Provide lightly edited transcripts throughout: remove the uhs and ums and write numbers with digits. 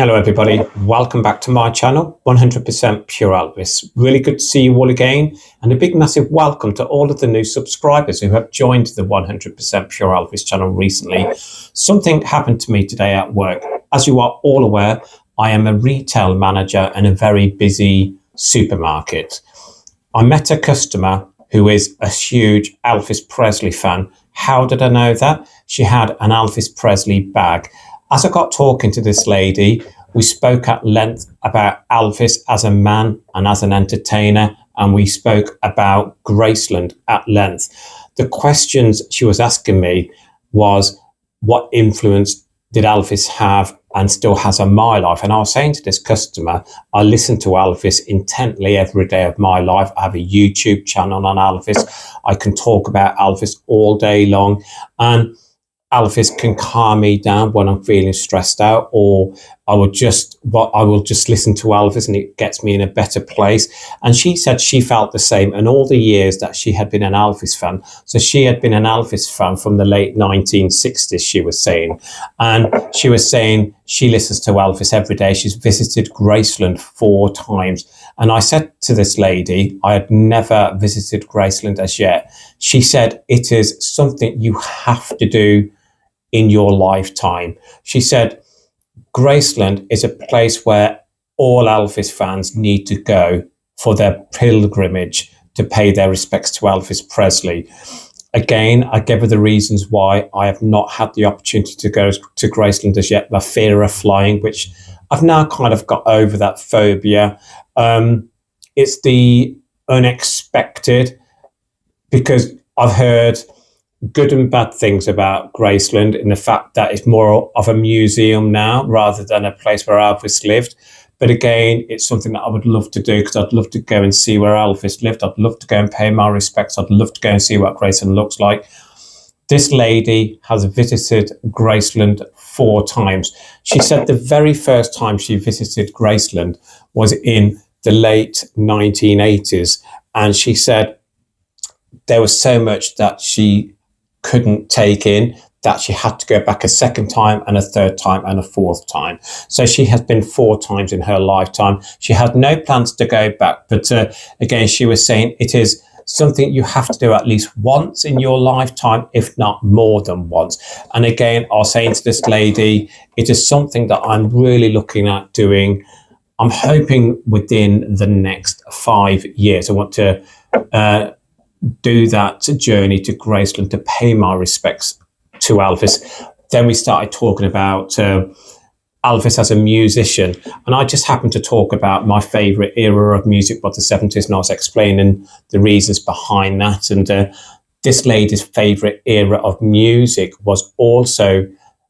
Hello everybody, welcome back to my channel, 100% Pure Elvis. Really good to see you all again, and a big massive welcome to all of the new subscribers who have joined the 100% Pure Elvis channel recently. Something happened to me today at work. As you are all aware, I am a retail manager in a very busy supermarket. I met a customer who is a huge Elvis Presley fan. How did I know that? She had an Elvis Presley bag. As I got talking to this lady, we spoke at length about Elvis as a man and as an entertainer, and we spoke about Graceland at length. The questions she was asking me was, what influence did Elvis have and still has on my life? And I was saying to this customer, I listen to Elvis intently every day of my life. I have a YouTube channel on Elvis. I can talk about Elvis all day long. And Elvis can calm me down when I'm feeling stressed out, or I will just listen to Elvis and it gets me in a better place. And she said she felt the same in all the years that she had been an Elvis fan. So she had been an Elvis fan from the late 1960s, she was saying. And she was saying she listens to Elvis every day. She's visited Graceland 4 times. And I said to this lady, I had never visited Graceland as yet. She said, it is something you have to do in your lifetime. She said, Graceland is a place where all Elvis fans need to go for their pilgrimage to pay their respects to Elvis Presley. Again, I gave her the reasons why I have not had the opportunity to go to Graceland as yet. My fear of flying, which I've now kind of got over that phobia. It's the unexpected, because I've heard good and bad things about Graceland in the fact that it's more of a museum now rather than a place where Elvis lived. But again, it's something that I would love to do, because I'd love to go and see where Elvis lived. I'd love to go and pay my respects. I'd love to go and see what Graceland looks like. This lady has visited Graceland 4 times. She said the very first time she visited Graceland was in the late 1980s. And she said there was so much that she couldn't take in that she had to go back a second time and a third time and a 4th time. So she has been 4 times in her lifetime. She had no plans to go back, but again, she was saying it is something you have to do at least once in your lifetime, if not more than once. And again, I was saying to this lady, it is something that I'm really looking at doing. I'm hoping within the next 5 years. I want to do that journey to Graceland to pay my respects to Elvis. Then we started talking about Elvis as a musician, and I just happened to talk about my favourite era of music was the 70s, and I was explaining the reasons behind that. And this lady's favourite era of music was also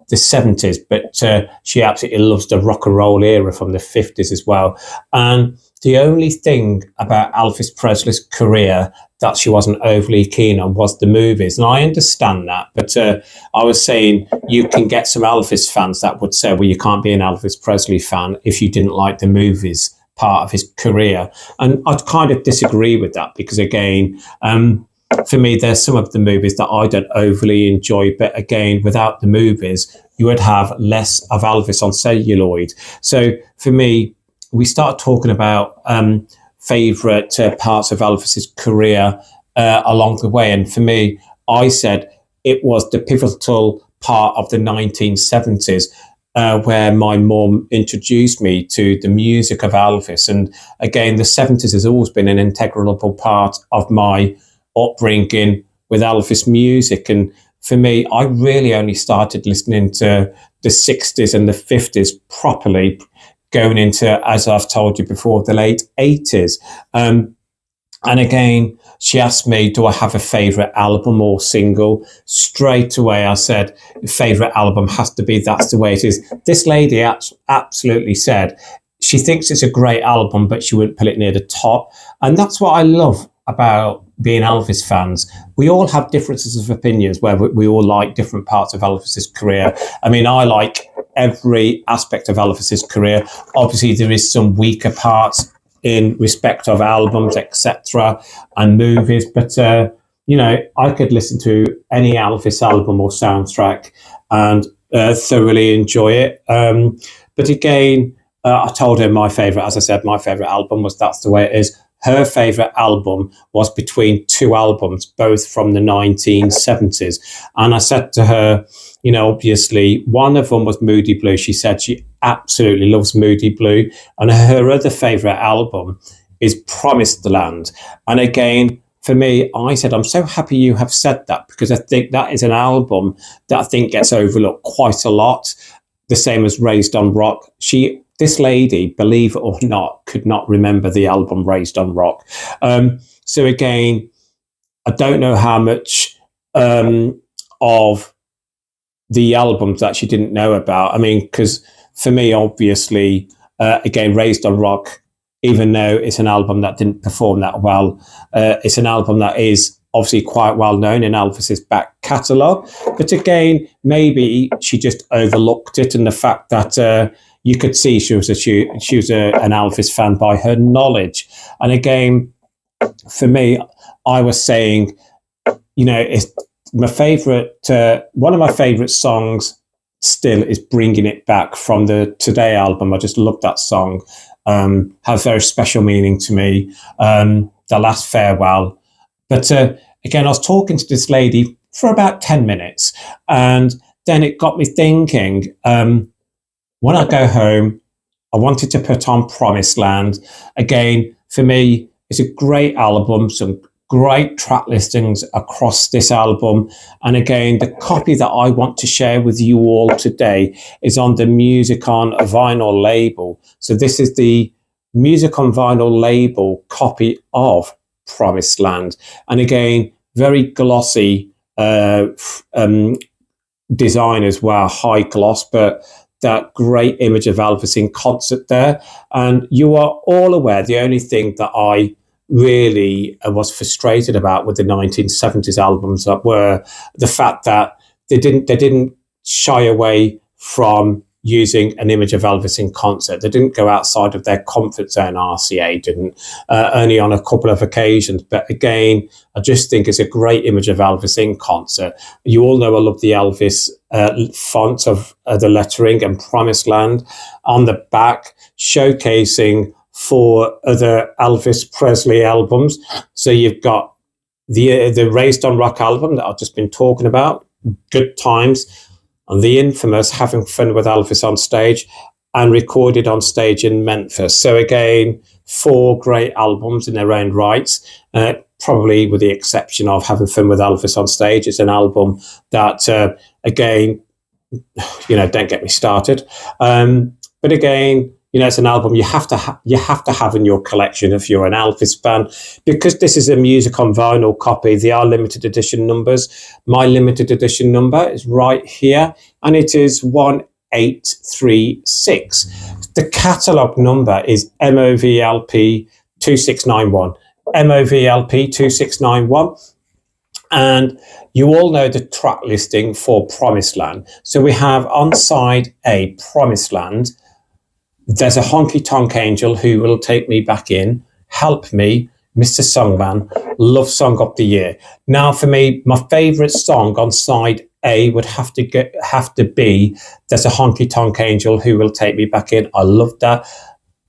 the 70s, but she absolutely loves the rock and roll era from the 50s as well. And the only thing about Elvis Presley's career that she wasn't overly keen on was the movies. And I understand that, but I was saying you can get some Elvis fans that would say, well, you can't be an Elvis Presley fan if you didn't like the movies part of his career. And I'd kind of disagree with that, because again, for me, there's some of the movies that I don't overly enjoy, but again, without the movies, you would have less of Elvis on celluloid. So for me, we start talking about favourite parts of Elvis's career along the way. And for me, I said it was the pivotal part of the 1970s where my mum introduced me to the music of Elvis. And again, the 70s has always been an integral part of my upbringing with Elvis music. And for me, I really only started listening to the 60s and the 50s properly going into, as I've told you before, the late 80s. And again, she asked me, do I have a favourite album or single? Straight away, I said, favourite album has to be That's the Way It Is. This lady absolutely said she thinks it's a great album, but she wouldn't put it near the top. And that's what I love about being Elvis fans. We all have differences of opinions where we all like different parts of Elvis's career. I mean, I like every aspect of Elvis's career. Obviously, there is some weaker parts in respect of albums, etc., and movies. But, I could listen to any Elvis album or soundtrack and thoroughly enjoy it. But again, I told her my favourite, as I said, my favourite album was That's the Way It Is. Her favourite album was between two albums, both from the 1970s. And I said to her, you know, obviously, one of them was Moody Blue. She said she absolutely loves Moody Blue. And her other favourite album is Promised Land. And again, for me, I said, I'm so happy you have said that, because I think that is an album that I think gets overlooked quite a lot, the same as Raised on Rock. This lady, believe it or not, could not remember the album Raised on Rock. So again, I don't know how much of the albums that she didn't know about. I mean, because for me, obviously, again, Raised on Rock, even though it's an album that didn't perform that well, it's an album that is obviously quite well known in Elvis's back catalogue. But again, maybe she just overlooked it, and the fact that you could see she was an Elvis fan by her knowledge. And again, for me, I was saying, you know, it's my favourite. One of my favourite songs still is "Bringing It Back" from the Today album. I just love that song. Has very special meaning to me. The Last Farewell. But again, I was talking to this lady for about 10 minutes, and then it got me thinking, when I go home, I wanted to put on Promised Land. Again, for me, it's a great album, some great track listings across this album. And again, the copy that I want to share with you all today is on the Music on Vinyl label. So this is the Music on Vinyl label copy of Promised Land. And again, very glossy design as well, high gloss, but that great image of Elvis in concert there. And you are all aware, the only thing that I really was frustrated about with the 1970s albums that were the fact that they didn't shy away from using an image of Elvis in concert. They didn't go outside of their comfort zone. RCA didn't, only on a couple of occasions. But again, I just think it's a great image of Elvis in concert. You all know I love the Elvis font of the lettering and Promised Land on the back, showcasing 4 other Elvis Presley albums. So you've got the Raised on Rock album that I've just been talking about, Good Times, and the infamous Having Fun with Elvis on Stage, and recorded on stage in Memphis. So again, 4 great albums in their own rights, probably with the exception of Having Fun with Elvis on Stage. It's an album that, again, you know, don't get me started. But again, you know, it's an album you have to have in your collection if you're an Elvis fan, because this is a Music on Vinyl copy. They are limited edition numbers. My limited edition number is right here, and it is 1836. The catalogue number is MOVLP 2691. MOVLP 2691. And you all know the track listing for Promised Land. So we have on side A, Promised Land. There's a Honky Tonk Angel, Who Will Take Me Back In, Help Me, Mr. Songman, Love Song of the Year. Now, for me, my favourite song on side A would have to be There's a Honky Tonk Angel, Who Will Take Me Back In. I love that.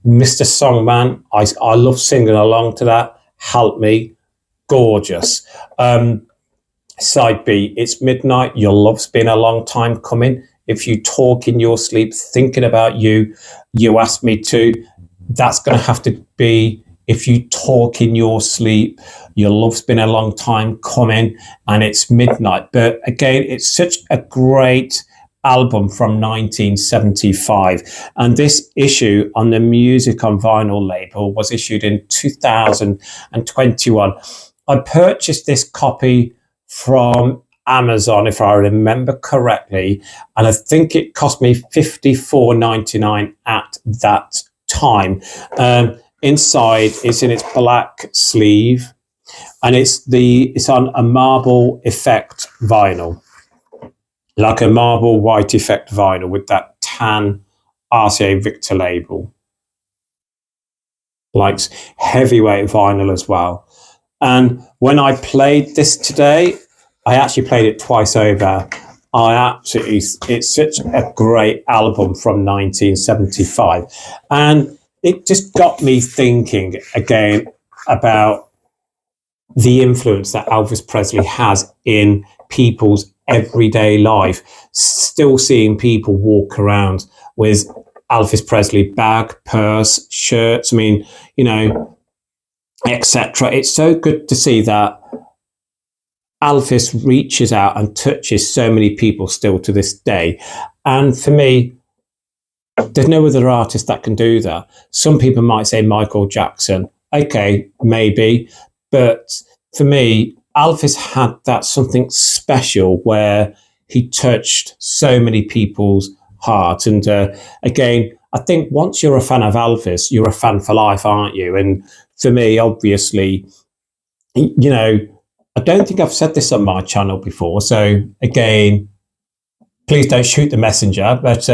Mr. Songman, I love singing along to that. Help Me, gorgeous. Side B, It's Midnight, Your Love's Been a Long Time Coming. If You Talk in Your Sleep, Thinking About You, You Ask Me To. That's going to have to be If You Talk in Your Sleep, Your Love's Been a Long Time Coming, and It's Midnight. But again, it's such a great album from 1975. And this issue on the Music on Vinyl label was issued in 2021. I purchased this copy from Amazon, if I remember correctly, and I think it cost me $54.99 at that time. Inside, it's in its black sleeve, and it's on a marble effect vinyl, like a marble white effect vinyl with that tan RCA Victor label, like heavyweight vinyl as well. And when I played this today, I actually played it twice over. it's such a great album from 1975. And it just got me thinking again about the influence that Elvis Presley has in people's everyday life. Still seeing people walk around with Elvis Presley bag, purse, shirts, etc. It's so good to see that Elvis reaches out and touches so many people still to this day. And for me, there's no other artist that can do that. Some people might say Michael Jackson. Okay, maybe. But for me, Elvis had that something special where he touched so many people's hearts. And again, I think once you're a fan of Elvis, you're a fan for life, aren't you? And for me, obviously, I don't think I've said this on my channel before. So again, please don't shoot the messenger. But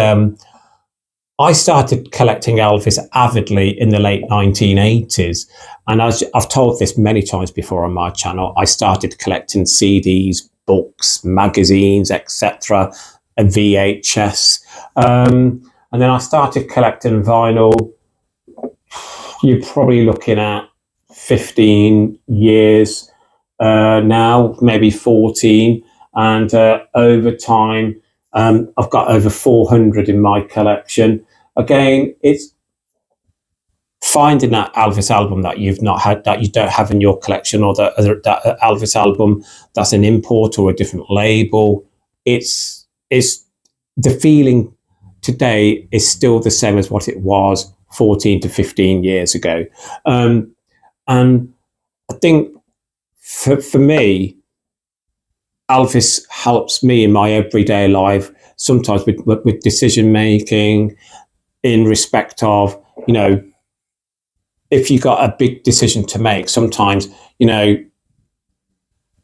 I started collecting Elvis avidly in the late 1980s. And as I've told this many times before on my channel, I started collecting CDs, books, magazines, etc., and VHS. And then I started collecting vinyl. You're probably looking at 15 years now, maybe 14. And over time, I've got over 400 in my collection. Again, it's finding that Elvis album that you've not had, that you don't have in your collection, or that Elvis album that's an import or a different label. It's the feeling today is still the same as what it was 14 to 15 years ago. And I think for me, Elvis helps me in my everyday life, sometimes with decision making, in respect of, if you got a big decision to make, sometimes, I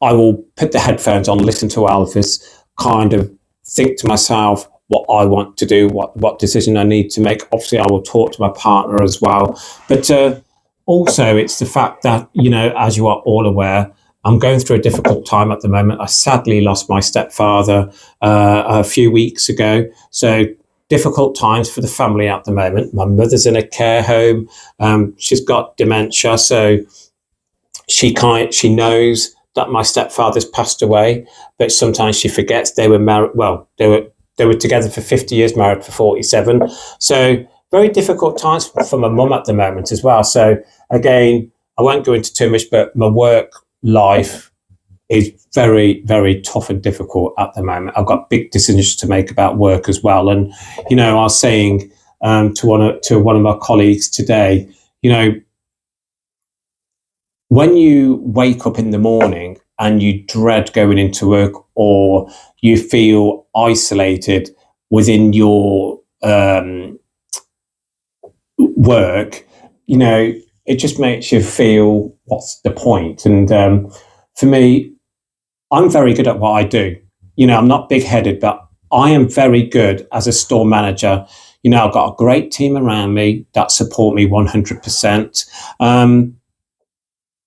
will put the headphones on, listen to Elvis, kind of think to myself what I want to do, what decision I need to make. Obviously, I will talk to my partner as well. But also, it's the fact that, as you are all aware, I'm going through a difficult time at the moment. I sadly lost my stepfather a few weeks ago. So difficult times for the family at the moment. My mother's in a care home. She's got dementia. So she knows that my stepfather's passed away, but sometimes she forgets they were married. Well, they were together for 50 years, married for 47. So very difficult times for my mum at the moment as well. So again, I won't go into too much, but my work life is very, very tough and difficult at the moment. I've got big decisions to make about work as well. And, I was saying to one of my colleagues today, when you wake up in the morning and you dread going into work, or you feel isolated within your work, it just makes you feel, what's the point? And for me, I'm very good at what I do. I'm not big-headed, but I am very good as a store manager. I've got a great team around me that support me 100%.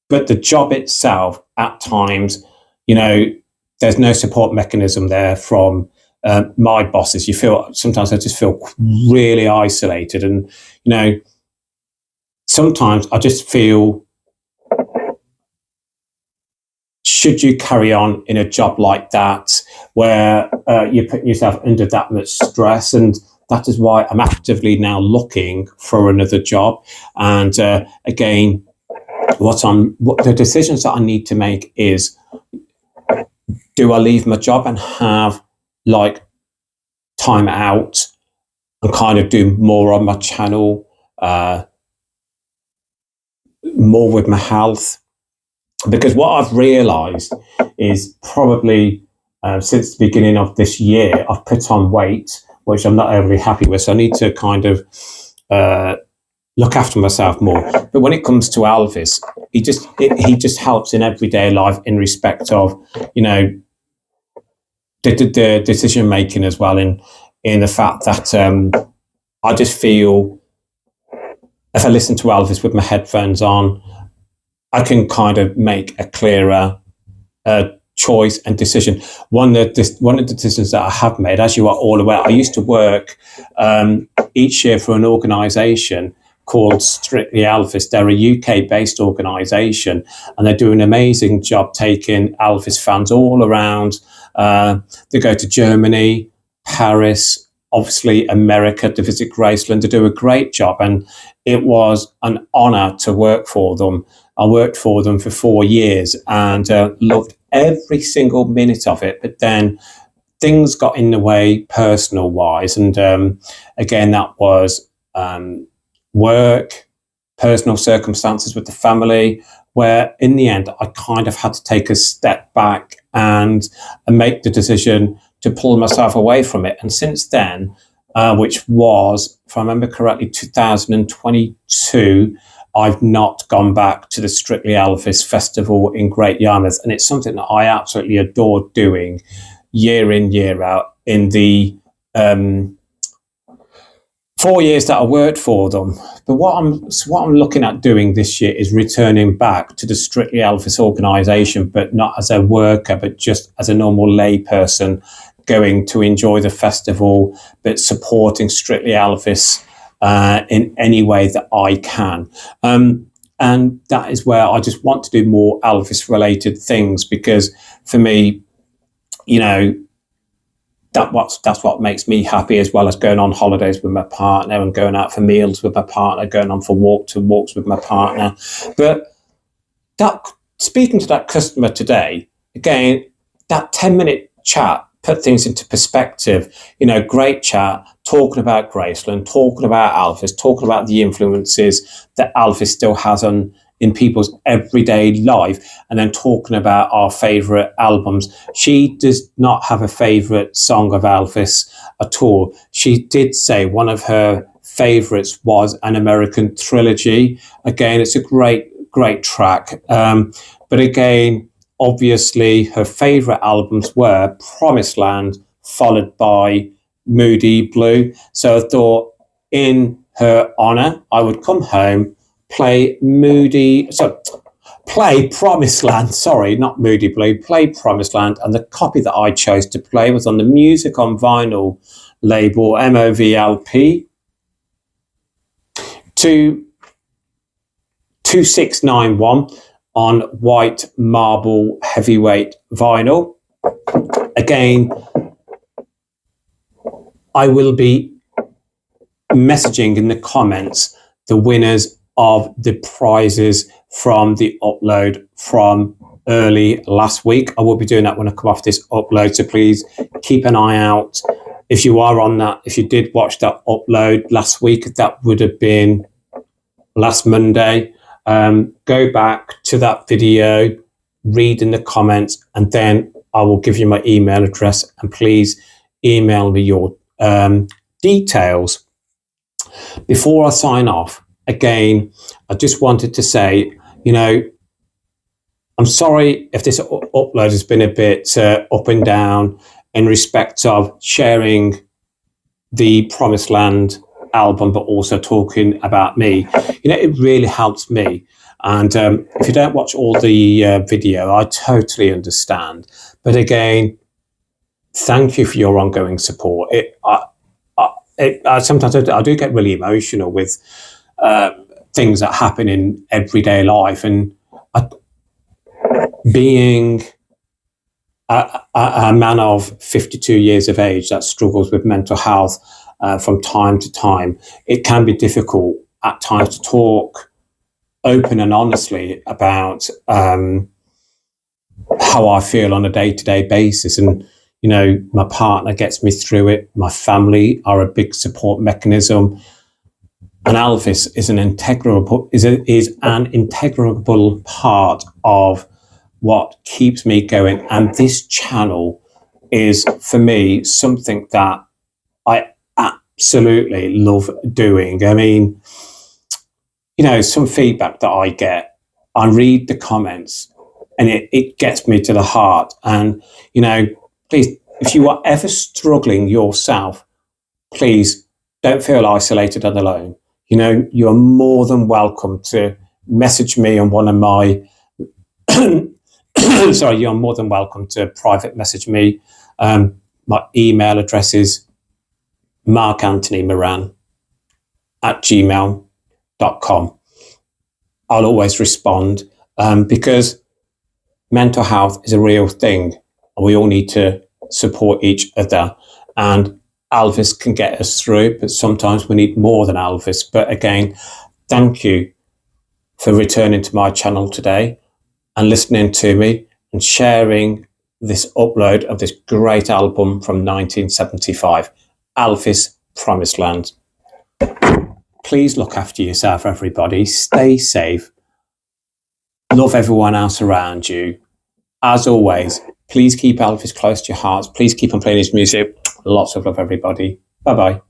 But the job itself, at times, there's no support mechanism there from my bosses. Sometimes I just feel really isolated. And, sometimes I just feel, should you carry on in a job like that, where you're putting yourself under that much stress? And that is why I'm actively now looking for another job. And again, what the decisions that I need to make is, do I leave my job and have time out and kind of do more on my channel, more with my health? Because what I've realized is, probably since the beginning of this year, I've put on weight, which I'm not overly happy with. So I need to kind of look after myself more. But when it comes to Elvis, he just helps in everyday life, in respect of, the decision making as well, in the fact that I just feel, if I listen to Elvis with my headphones on, I can kind of make a clearer choice and decision. One of the decisions that I have made, as you are all aware, I used to work each year for an organisation called Strictly Elvis. They're a UK-based organisation, and they do an amazing job taking Elvis fans all around. They go to Germany, Paris, obviously America to visit Graceland. They do a great job, and it was an honour to work for them. I worked for them for 4 years and loved every single minute of it. But then things got in the way personal wise. And again, that was work, personal circumstances with the family, where in the end, I kind of had to take a step back and make the decision to pull myself away from it. And since then, which was, if I remember correctly, 2022, I've not gone back to the Strictly Elvis Festival in Great Yarmouth. And it's something that I absolutely adore doing year in, year out. In the 4 years that I worked for them. But what I'm looking at doing this year is returning back to the Strictly Elvis organisation, but not as a worker, but just as a normal lay person going to enjoy the festival, but supporting Strictly Elvis in any way that I can. And that is where I just want to do more Elvis related things, because for me, you know, that's what makes me happy, as well as going on holidays with my partner and going out for meals with my partner, going on for walks with my partner. But speaking to that customer today, again, that 10-minute chat put things into perspective. You know, great chat, talking about Graceland, talking about Elvis, talking about the influences that Elvis still has in people's everyday life, and then talking about our favourite albums. She does not have a favourite song of Elvis at all. She did say one of her favourites was An American Trilogy. Again, it's a great track. But again, obviously, her favourite albums were Promised Land, followed by Moody Blue. So I thought, in her honour, I would come home, play Promised Land, sorry, not Moody Blue, play Promised Land, and the copy that I chose to play was on the Music on Vinyl label, MOVLP, 2691 on white marble heavyweight vinyl. Again, I will be messaging in the comments the winners of the prizes from the upload from early last week. I will be doing that when I come off this upload, so please keep an eye out. If you are on that, if you did watch that upload last week, that would have been last Monday. Go back to that video, read in the comments, and then I will give you my email address, and please email me your details. Before I sign off, again, I just wanted to say, you know, I'm sorry if this upload has been a bit up and down in respect of sharing the Promised Land album, but also talking about me. You know, it really helps me. And if you don't watch all the video, I totally understand. But again, thank you for your ongoing support. Sometimes I do get really emotional with things that happen in everyday life, and being a man of 52 years of age that struggles with mental health from time to time, it can be difficult at times to talk open and honestly about how I feel on a day-to-day basis. And you know, my partner gets me through it. My family are a big support mechanism. And Elvis is an integrable part of what keeps me going. And this channel is, for me, something that I absolutely love doing. I mean, you know, some feedback that I get, I read the comments, and it gets me to the heart. And, you know, please, if you are ever struggling yourself, please don't feel isolated and alone. You know, you are more than welcome to message me on one of my sorry, you're more than welcome to private message me. My email address is markanthonymoran@gmail.com. I'll always respond because mental health is a real thing and we all need to support each other. And Elvis can get us through, but sometimes we need more than Elvis. But again, thank you for returning to my channel today and listening to me and sharing this upload of this great album from 1975, Elvis Promised Land. Please look after yourself, everybody. Stay safe. Love everyone else around you. As always, please keep Elvis close to your hearts. Please keep on playing his music. Lots of love, everybody. Bye-bye.